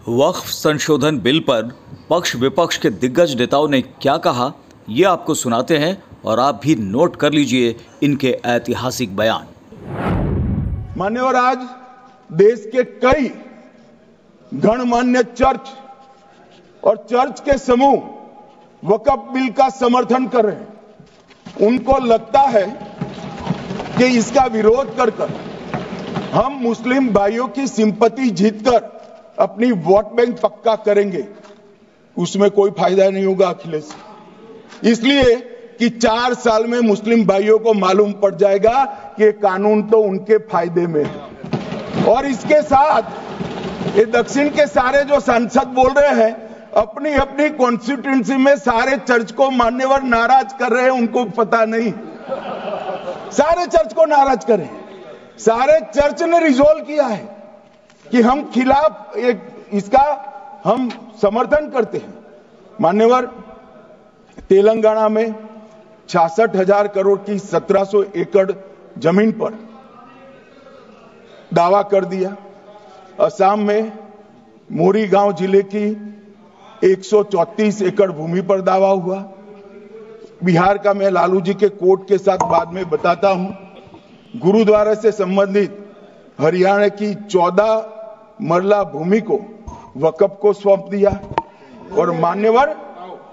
वक्फ संशोधन बिल पर पक्ष विपक्ष के दिग्गज नेताओं ने क्या कहा, ये आपको सुनाते हैं और आप भी नोट कर लीजिए इनके ऐतिहासिक बयान। मान्यवर, आज देश के कई गणमान्य चर्च और चर्च के समूह वक्फ बिल का समर्थन कर रहे हैं। उनको लगता है कि इसका विरोध कर हम मुस्लिम भाइयों की सिंपैथी जीतकर अपनी वोट बैंक पक्का करेंगे। उसमें कोई फायदा नहीं होगा अखिलेश, इसलिए कि 4 साल में मुस्लिम भाइयों को मालूम पड़ जाएगा कि कानून तो उनके फायदे में है। और इसके साथ ये दक्षिण के सारे जो सांसद बोल रहे हैं, अपनी अपनी कॉन्स्टिट्यूएंसी में सारे चर्च को मान्यवर नाराज कर रहे हैं। उनको पता नहीं, सारे चर्च को नाराज कर रहे हैं। सारे चर्च ने रिजोल्व किया है कि हम खिलाफ इसका हम समर्थन करते हैं। मान्यवर, तेलंगाना में 66,000 करोड़ की 1700 एकड़ जमीन पर दावा कर दिया। असम में मोरीगांव जिले की 134 एकड़ भूमि पर दावा हुआ। बिहार का मैं लालू जी के कोर्ट के साथ बाद में बताता हूं। गुरुद्वारा से संबंधित हरियाणा की 14 मरला भूमि को वक्फ को सौंप दिया। और मान्यवर,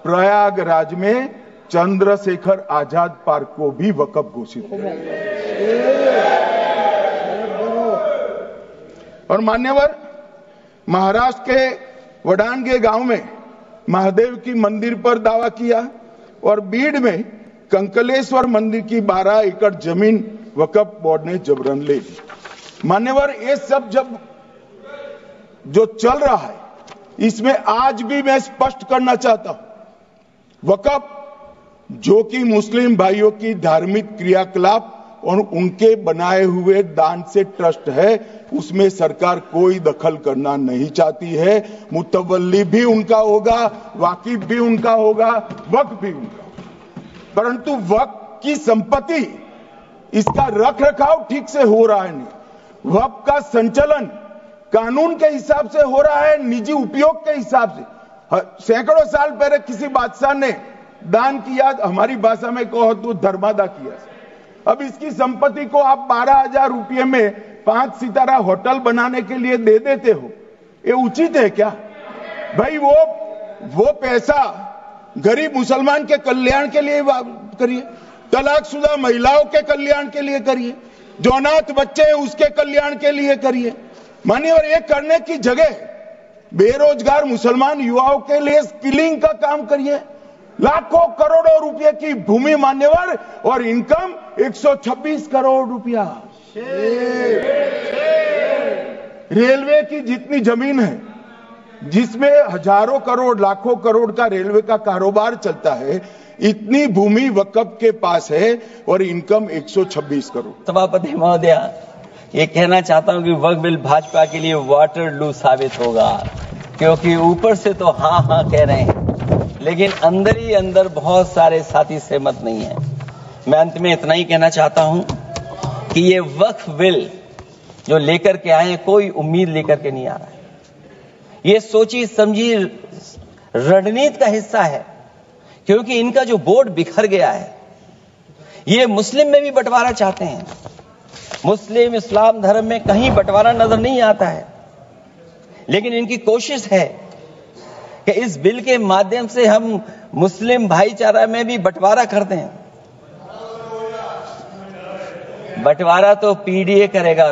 प्रयागराज में चंद्रशेखर आजाद पार्क को भी वक्फ घोषित किया। और मान्यवर, महाराष्ट्र के वडानगे गांव में महादेव की मंदिर पर दावा किया। और बीड में कंकलेश्वर मंदिर की 12 एकड़ जमीन वक्फ बोर्ड ने जबरन ले ली। मान्यवर, ये सब जब जो चल रहा है, इसमें आज भी मैं स्पष्ट करना चाहता हूं, वक्फ जो कि मुस्लिम भाइयों की धार्मिक क्रियाकलाप और उनके बनाए हुए दान से ट्रस्ट है, उसमें सरकार कोई दखल करना नहीं चाहती है। मुतवल्ली भी उनका होगा, वाकिफ भी उनका होगा, वक्फ भी उनका होगा। परंतु वक्फ की संपत्ति, इसका रख रखाव ठीक से हो रहा है नहीं। वक्फ का संचालन कानून के हिसाब से हो रहा है, निजी उपयोग के हिसाब से। सैकड़ों साल पहले किसी बादशाह ने दान किया, हमारी भाषा में कहो तो धर्मादा किया। अब इसकी संपत्ति को आप 12,000 रुपये में 5 सितारा होटल बनाने के लिए दे देते हो, ये उचित है क्या भाई? वो पैसा गरीब मुसलमान के कल्याण के लिए करिए, तलाकशुदा महिलाओं के कल्याण के लिए करिए, जो अनाथ बच्चे हैं उसके कल्याण के लिए करिए। मानिए, और ये करने की जगह बेरोजगार मुसलमान युवाओं के लिए स्किलिंग का काम करिए। लाखों करोड़ों रुपए की भूमि मान्यवर, और इनकम 126 करोड़ रुपया। रेलवे की जितनी जमीन है, जिसमें हजारों करोड़ लाखों करोड़ का रेलवे का कारोबार चलता है, इतनी भूमि वक्फ के पास है और इनकम 126 करोड़। सभापति महोदय, ये कहना चाहता हूं कि वक्फ बिल भाजपा के लिए वाटरलू साबित होगा, क्योंकि ऊपर से तो हाँ हाँ कह रहे हैं, लेकिन अंदर ही अंदर बहुत सारे साथी सहमत नहीं है। मैं अंत में इतना ही कहना चाहता हूं कि ये वक्फ बिल जो लेकर के आए, कोई उम्मीद लेकर के नहीं आ रहा है। ये सोची समझी रणनीति का हिस्सा है, क्योंकि इनका जो बोर्ड बिखर गया है, ये मुस्लिम में भी बंटवारा चाहते हैं। मुस्लिम इस्लाम धर्म में कहीं बंटवारा नजर नहीं आता है, लेकिन इनकी कोशिश है कि इस बिल के माध्यम से हम मुस्लिम भाईचारा में भी बंटवारा करते हैं। बंटवारा तो पीडीए करेगा।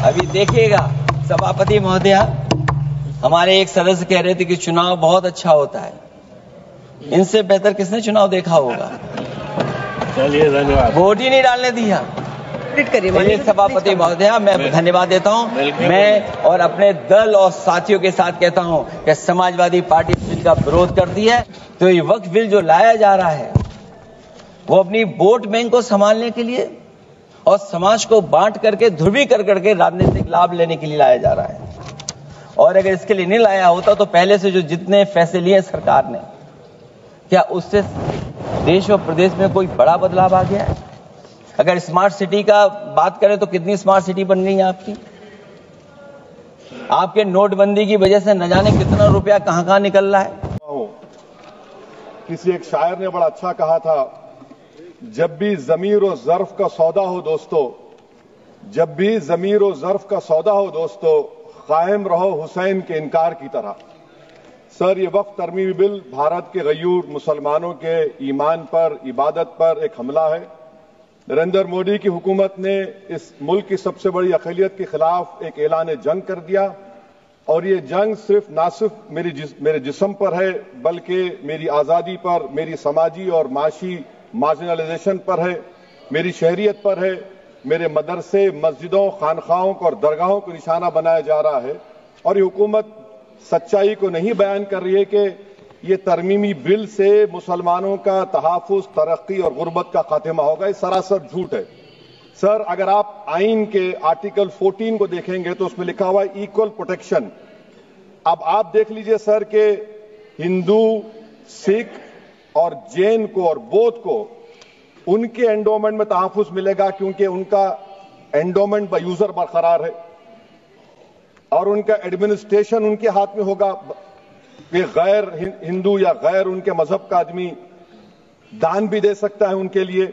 अभी देखिएगा। सभापति महोदय, हमारे एक सदस्य कह रहे थे कि चुनाव बहुत अच्छा होता है। इनसे बेहतर किसने चुनाव देखा होगा? चलिए, धन्यवाद। वोट ही नहीं डालने दिया। सभापति महोदय, मैं धन्यवाद देता हूं। मैं और अपने दल और साथियों के साथ कहता हूं कि समाजवादी पार्टी बिल का विरोध करती है, तो ये वक्फ बिल जो लाया जा रहा है, वो अपनी वोट बैंक को संभालने के लिए और समाज को बांट करके ध्रुवी करके राजनीतिक लाभ लेने के लिए लाया जा रहा है। और अगर इसके लिए नहीं लाया होता तो पहले से जो जितने फैसले लिए सरकार ने, क्या उससे देश और प्रदेश में कोई बड़ा बदलाव आ गया है? अगर स्मार्ट सिटी का बात करें तो कितनी स्मार्ट सिटी बन गई है आपकी? आपके नोटबंदी की वजह से न जाने कितना रुपया कहां निकल रहा है। किसी एक शायर ने बड़ा अच्छा कहा था, जब भी ज़मीर और ज़र्फ का सौदा हो दोस्तों, जब भी ज़मीर और ज़र्फ का सौदा हो दोस्तों, कायम रहो हुसैन के इनकार की तरह। सर, ये वक्फ तरमीमी बिल भारत के गयूर मुसलमानों के ईमान पर, इबादत पर एक हमला है। नरेंद्र मोदी की हुकूमत ने इस मुल्क की सबसे बड़ी अक़लियत के खिलाफ एक ऐलान जंग कर दिया, और ये जंग ना सिर्फ मेरे जिस्म पर है, बल्कि मेरी आज़ादी पर, मेरी समाजी और माशी मार्जिनलाइजेशन पर है, मेरी शहरियत पर है, मेरे मदरसे, मस्जिदों, खानखाहों को और दरगाहों को निशाना बनाया जा रहा है। और ये हुकूमत सच्चाई को नहीं बयान कर रही है कि ये तरमीमी बिल से मुसलमानों का तहफ़्फ़ुज़, तरक्की और गुर्बत का खात्मा होगा। ये सरासर झूठ है। सर, अगर आप आइन के आर्टिकल 14 को देखेंगे तो उसमें लिखा हुआ है इक्वल प्रोटेक्शन। अब आप देख लीजिए सर कि हिंदू, सिख और जैन को और बौद्ध को उनके एंडोमेंट में तहफ़्फ़ुज़ मिलेगा, क्योंकि उनका एंडोमेंट बाय यूजर बरकरार है और उनका एडमिनिस्ट्रेशन उनके हाथ में होगा। कि गैर हिंदू या गैर उनके मजहब का आदमी दान भी दे सकता है उनके लिए,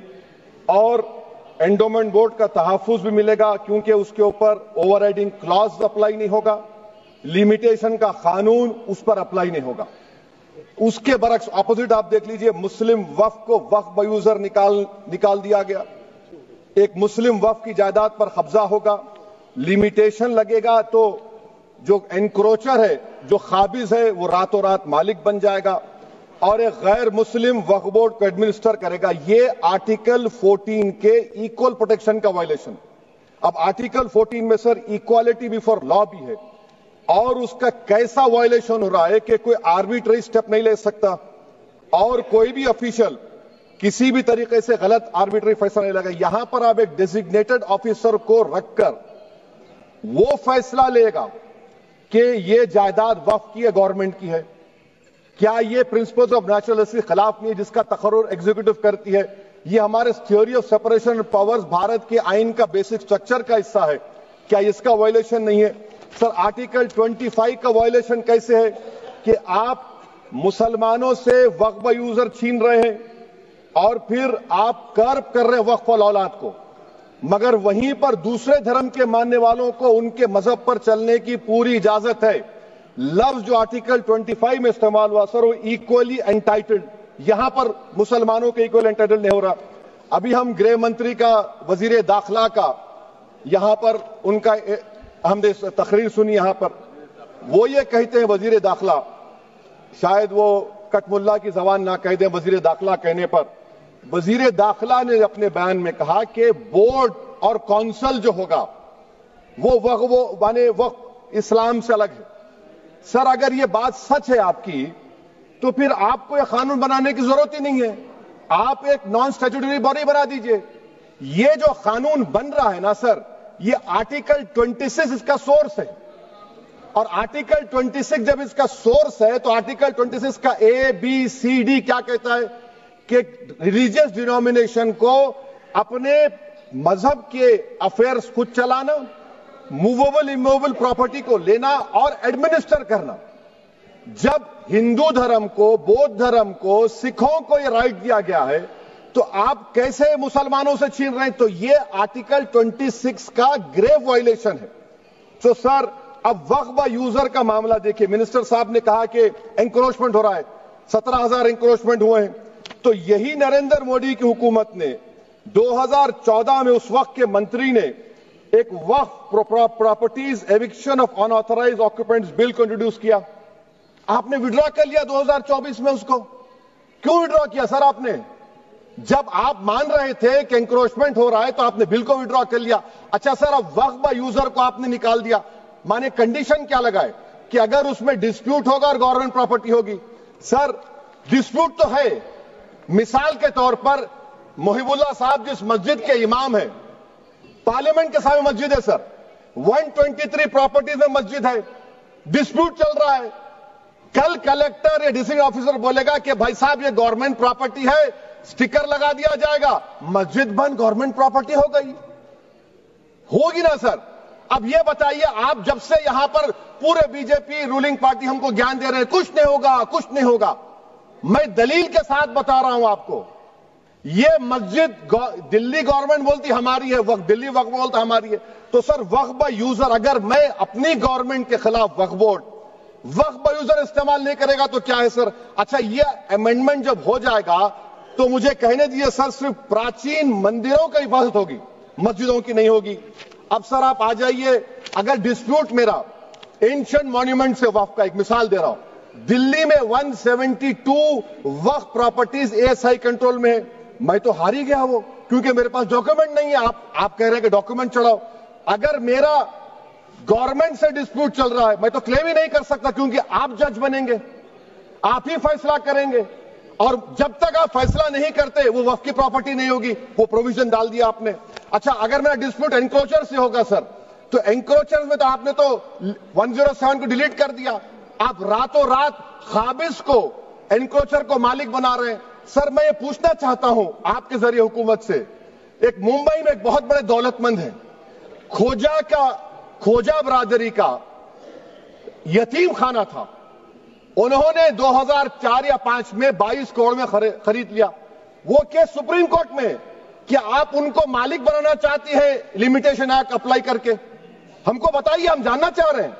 और एंडोमेंट बोर्ड का तहफ़्फ़ुज़ भी मिलेगा, क्योंकि उसके ऊपर ओवरराइडिंग क्लॉज अप्लाई नहीं होगा, लिमिटेशन का कानून उस पर अप्लाई नहीं होगा। उसके बरक्स ऑपोजिट आप देख लीजिए, मुस्लिम वक्फ को वक्फ बाय यूजर निकाल दिया गया। एक मुस्लिम वक्फ की जायदाद पर कब्जा होगा, लिमिटेशन लगेगा, तो जो एनक्रोचर है, जो खाबिज है, वो रातों रात मालिक बन जाएगा और एक गैर मुस्लिम वक्फ बोर्ड को एडमिनिस्टर करेगा। ये आर्टिकल 14 के इक्वल प्रोटेक्शन का वायलेशन। अब आर्टिकल 14 में सर इक्वालिटी बिफोर लॉ भी है, और उसका कैसा वायलेशन हो रहा है कि कोई आर्बिट्ररी स्टेप नहीं ले सकता और कोई भी ऑफिशियल किसी भी तरीके से गलत आर्बिट्ररी फैसला नहीं लगा। यहां पर आप एक डेजिग्नेटेड ऑफिसर को रखकर वो फैसला लेगा कि ये जायदाद वक्फ की है, गवर्नमेंट की है। क्या ये प्रिंसिपल्स ऑफ नेचुरल जस्टिस के खिलाफ नहीं है, जिसका तकर्रुर एग्जीक्यूटिव करती है? ये हमारे theory of separation of powers, Bharat के आइन का बेसिक स्ट्रक्चर का हिस्सा है। क्या इसका वायलेशन नहीं है? सर, आर्टिकल 25 का वायलेशन कैसे है कि आप मुसलमानों से वक्फ बाय यूजर छीन रहे हैं और फिर आप कर्ब कर रहे हैं वक्फ वाल औलाद को, मगर वहीं पर दूसरे धर्म के मानने वालों को उनके मजहब पर चलने की पूरी इजाजत है। लफ्ज जो आर्टिकल 25 में इस्तेमाल हुआ सर, वो इक्वली एंटाइटल्ड, यहां पर मुसलमानों के इक्वल एंटाइटल्ड नहीं हो रहा। अभी हम गृह मंत्री का, वजीर दाखिला का यहां पर उनका हमने तकरीर सुनी, यहां पर वो ये कहते हैं, वजीर दाखिला, शायद वो कटमुल्ला की जबान ना कह दें, वजीर दाखिला कहने पर वजीर दाखिला ने अपने बयान में कहा कि बोर्ड और काउंसिल जो होगा वो माने वक्फ इस्लाम से अलग है। सर, अगर ये बात सच है आपकी, तो फिर आपको यह कानून बनाने की जरूरत ही नहीं है। आप एक नॉन स्टैट्यूटरी बॉडी बना दीजिए। ये जो कानून बन रहा है ना सर, ये आर्टिकल 26 इसका सोर्स है, और आर्टिकल 26 जब इसका सोर्स है तो आर्टिकल 26 का ABCD क्या कहता है कि रिलीजियस डिनोमिनेशन को अपने मजहब के अफेयर्स खुद चलाना, मूवेबल इमूवेबल प्रॉपर्टी को लेना और एडमिनिस्टर करना। जब हिंदू धर्म को, बौद्ध धर्म को, सिखों को यह राइट दिया गया है, तो आप कैसे मुसलमानों से छीन रहे हैं? तो यह आर्टिकल 26 का ग्रेव वायलेशन है। तो सर, अब वक्फ बाय यूजर का मामला देखिए, मिनिस्टर साहब ने कहा कि एंक्रोचमेंट हो रहा है, 17,000 एंक्रोचमेंट हुए हैं। तो यही नरेंद्र मोदी की हुकूमत ने 2014 में उस वक्त के मंत्री ने एक Wakf properties eviction of unauthorised occupants bill को इंट्रोड्यूस किया। आपने विड्रॉ कर लिया 2024 में उसको। क्यों विड्रॉ किया सर आपने? जब आप मान रहे थे कि एंक्रोचमेंट हो रहा है तो आपने बिल को विड्रॉ कर लिया। अच्छा सर, अब वक्फ बाय यूजर को आपने निकाल दिया, माने कंडीशन क्या लगाए कि अगर उसमें डिस्प्यूट होगा और गवर्नमेंट प्रॉपर्टी होगी। सर, डिस्प्यूट तो है। मिसाल के तौर पर मोहिबुल्लाह साहब जिस मस्जिद के इमाम है, पार्लियामेंट के सामने मस्जिद है सर, 123 प्रॉपर्टीज में मस्जिद है, डिस्प्यूट चल रहा है। कल कलेक्टर या डिस्ट्रिक्ट ऑफिसर बोलेगा कि भाई साहब ये गवर्नमेंट प्रॉपर्टी है, स्टिकर लगा दिया जाएगा, मस्जिद बंद, गवर्नमेंट प्रॉपर्टी हो गई, होगी ना सर? अब ये बताइए, आप जब से यहां पर पूरे बीजेपी रूलिंग पार्टी हमको ज्ञान दे रहे हैं कुछ नहीं होगा, कुछ नहीं होगा, मैं दलील के साथ बता रहा हूं आपको। ये मस्जिद दिल्ली गवर्नमेंट बोलती हमारी है, वक्फ दिल्ली वक्फ बोलता हमारी है, तो सर वक्फ बाय यूजर, अगर मैं अपनी गवर्नमेंट के खिलाफ वक्फ बोर्ड वक्फ बाय यूजर इस्तेमाल नहीं करेगा तो क्या है सर? अच्छा, ये अमेंडमेंट जब हो जाएगा तो मुझे कहने दीजिए सर, सिर्फ प्राचीन मंदिरों की इबादत होगी, मस्जिदों की नहीं होगी। अब सर आप आ जाइए, अगर डिस्प्यूट मेरा एंशिएंट मॉन्यूमेंट से वक्फ का, एक मिसाल दे रहा हूं, दिल्ली में 172 वक्फ प्रॉपर्टीज एएसआई कंट्रोल में है, मैं तो हार ही गया वो, क्योंकि मेरे पास डॉक्यूमेंट नहीं है। आप कह रहे हैं कि डॉक्यूमेंट चढ़ाओ, अगर मेरा गवर्नमेंट से डिस्प्यूट चल रहा है मैं तो क्लेम ही नहीं कर सकता, क्योंकि आप जज बनेंगे, आप ही फैसला करेंगे, और जब तक आप फैसला नहीं करते वो वक्फ की प्रॉपर्टी नहीं होगी। वो प्रोविजन डाल दिया आपने। अच्छा, अगर मेरा डिस्प्यूट एनक्रोचर से होगा सर, तो एनक्रोचर में तो आपने तो 107 को डिलीट कर दिया, आप रातों रात खाबिज को, एनक्रोचर को मालिक बना रहे हैं। सर मैं ये पूछना चाहता हूं आपके जरिए हुकूमत से, एक मुंबई में एक बहुत बड़े दौलतमंद है, खोजा बरादरी का यतीम खाना था, उन्होंने 2004 या 5 में 22 करोड़ में खरीद लिया। वो केस सुप्रीम कोर्ट में, क्या आप उनको मालिक बनाना चाहती है लिमिटेशन एक्ट अप्लाई करके? हमको बताइए, हम जानना चाह रहे हैं।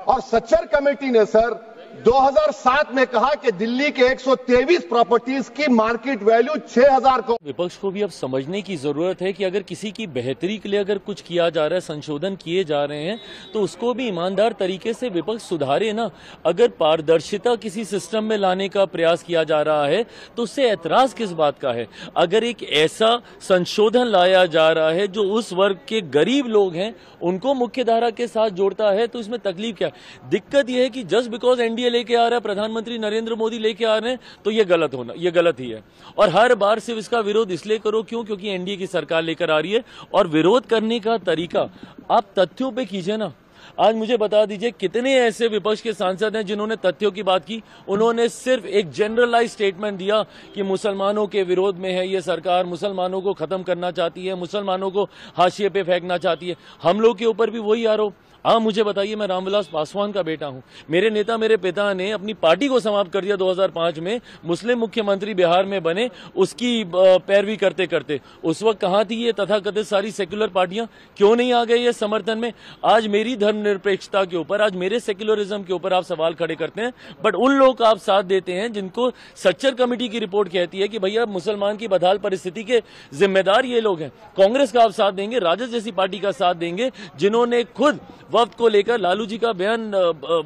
और सच्चर कमेटी ने सर 2007 में कहा कि दिल्ली के 123 प्रॉपर्टीज की मार्केट वैल्यू 6000 करोड़। विपक्ष को भी अब समझने की जरूरत है कि अगर किसी की बेहतरी के लिए अगर कुछ किया जा रहा है, संशोधन किए जा रहे हैं, तो उसको भी ईमानदार तरीके से विपक्ष सुधारे ना। अगर पारदर्शिता किसी सिस्टम में लाने का प्रयास किया जा रहा है तो उससे ऐतराज किस बात का है? अगर एक ऐसा संशोधन लाया जा रहा है जो उस वर्ग के गरीब लोग हैं उनको मुख्य धारा के साथ जोड़ता है, तो इसमें तकलीफ क्या है? दिक्कत यह है कि जस्ट बिकॉज एनडीए लेके आ रहा है, प्रधानमंत्री नरेंद्र मोदी लेके आ रहे हैं, तो ये गलत ही है। और हर बार सिर्फ इसका विरोध इसलिए करो क्योंकि एनडीए की सरकार लेकर आ रही है। और विरोध करने का तरीका आप तथ्यों पे कीजिए ना। आज मुझे बता दीजिए कितने ऐसे विपक्ष के सांसद हैं जिन्होंने तथ्यों की बात की? उन्होंने सिर्फ एक जनरलाइज स्टेटमेंट दिया कि मुसलमानों के विरोध में है ये सरकार, मुसलमानों को खत्म करना चाहती है, मुसलमानों को हाशिए पे फेंकना चाहती है। हम लोग के ऊपर भी वही आरोप। हाँ, मुझे बताइए, मैं रामविलास पासवान का बेटा हूं। मेरे नेता, मेरे पिता ने अपनी पार्टी को समाप्त कर दिया 2005 में, मुस्लिम मुख्यमंत्री बिहार में बने, उसकी पैरवी करते करते। उस वक्त कहां थी ये तथाकथित सारी सेक्युलर पार्टियां? क्यों नहीं आ गए ये समर्थन में? आज मेरी धर्मनिरपेक्षता के ऊपर, आज मेरे सेक्युलरिज्म के ऊपर आप सवाल खड़े करते हैं, बट उन लोगों का आप साथ देते हैं जिनको सच्चर कमेटी की रिपोर्ट कहती है कि भैया मुसलमान की बदहाल परिस्थिति के जिम्मेदार ये लोग हैं। कांग्रेस का आप साथ देंगे, राजद जैसी पार्टी का साथ देंगे जिन्होंने खुद वक्त को लेकर, लालू जी का बयान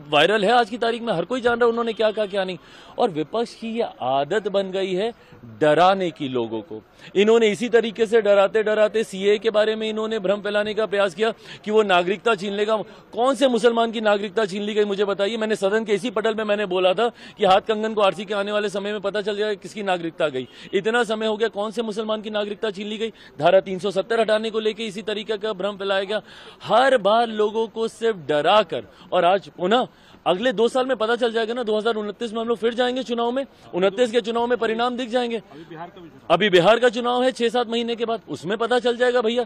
वायरल है आज की तारीख में, हर कोई जान रहा है उन्होंने क्या कहा क्या नहीं। और विपक्ष की ये आदत बन गई है डराने की लोगों को। इन्होंने इसी तरीके से डराते डराते सीए के बारे में इन्होंने भ्रम फैलाने का प्रयास किया कि वो नागरिकता छीन लेगा। कौन से मुसलमान की नागरिकता छीन ली गई मुझे बताइए? मैंने सदन के इसी पटल में मैंने बोला था कि हाथ कंगन को आरसी के आने वाले समय में पता चल जाएगा किसकी नागरिकता गई। इतना समय हो गया, कौन से मुसलमान की नागरिकता छीन ली गई? धारा 370 हटाने को लेकर इसी तरीके का भ्रम फैलाया गया। हर बार लोगों को सिर्फ डरा कर, और आज पुनः अगले 2 साल में पता चल जाएगा ना, 2029 में हम लोग फिर जाएंगे चुनाव में, 29 के चुनाव में परिणाम दिख जाएंगे। अभी बिहार का चुनाव है 6-7 महीने के बाद, उसमें पता चल जाएगा भैया।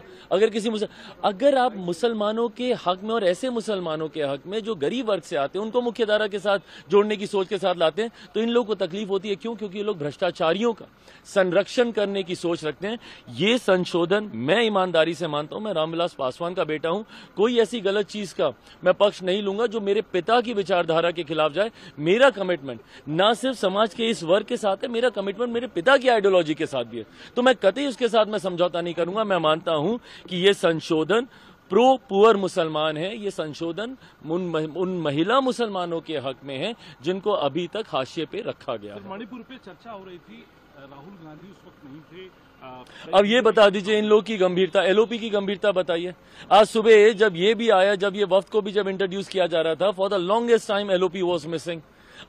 अगर आप मुसलमानों के हक में, और ऐसे मुसलमानों के हक में जो गरीब वर्ग से आते हैं, उनको मुख्य धारा के साथ जोड़ने की सोच के साथ लाते हैं, तो इन लोगों को तकलीफ होती है। क्यों? क्योंकि ये लोग भ्रष्टाचारियों का संरक्षण करने की सोच रखते हैं। ये संशोधन मैं ईमानदारी से मानता हूं, मैं रामविलास पासवान का बेटा हूं, कोई ऐसी गलत चीज का मैं पक्ष नहीं लूंगा जो मेरे पिता की विचारधारा के खिलाफ जाए। मेरा कमिटमेंट ना सिर्फ समाज के इस वर्ग के साथ है, मेरा कमिटमेंट मेरे पिता की आइडियोलॉजी के साथ भी है, तो मैं कतई उसके साथ मैं समझौता नहीं करूंगा। मैं मानता हूं कि यह संशोधन प्रो पुअर मुसलमान है, ये संशोधन उन महिला मुसलमानों के हक में है जिनको अभी तक हाशिए पे रखा गया है। मणिपुर पे चर्चा हो रही थी, राहुल गांधी उस वक्त नहीं थे। अब ये बता दीजिए इन लोग की गंभीरता, एलओपी की गंभीरता बताइए। आज सुबह जब ये भी आया, जब ये वफ्द को भी जब इंट्रोड्यूस किया जा रहा था, for the longest time LOP was missing.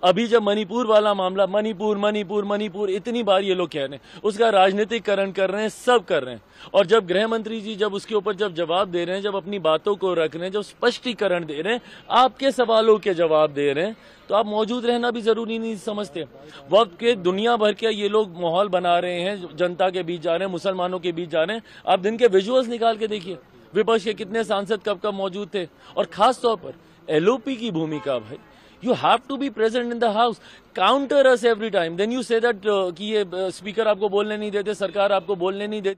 अभी जब मणिपुर वाला मामला, मणिपुर इतनी बार ये लोग कह रहे हैं, उसका राजनीतिकरण कर रहे हैं, सब कर रहे हैं। और जब गृह मंत्री जी जब उसके ऊपर जब जवाब दे रहे हैं, जब अपनी बातों को रख रहे हैं, जब स्पष्टीकरण दे रहे हैं, आपके सवालों के जवाब दे रहे हैं, तो आप मौजूद रहना भी जरूरी नहीं समझते। वक्त के दुनिया भर के ये लोग माहौल बना रहे हैं, जनता के बीच जा रहे हैं, मुसलमानों के बीच जा रहे हैं। आप दिन के विजुअल्स निकाल के देखिए, विपक्ष के कितने सांसद कब कब मौजूद थे। और खास तौर पर एलओपी की भूमिका भाई, you have to be present in the house, counter us every time, then you say that कि ये स्पीकर आपको बोलने नहीं देते, सरकार आपको बोलने नहीं देती।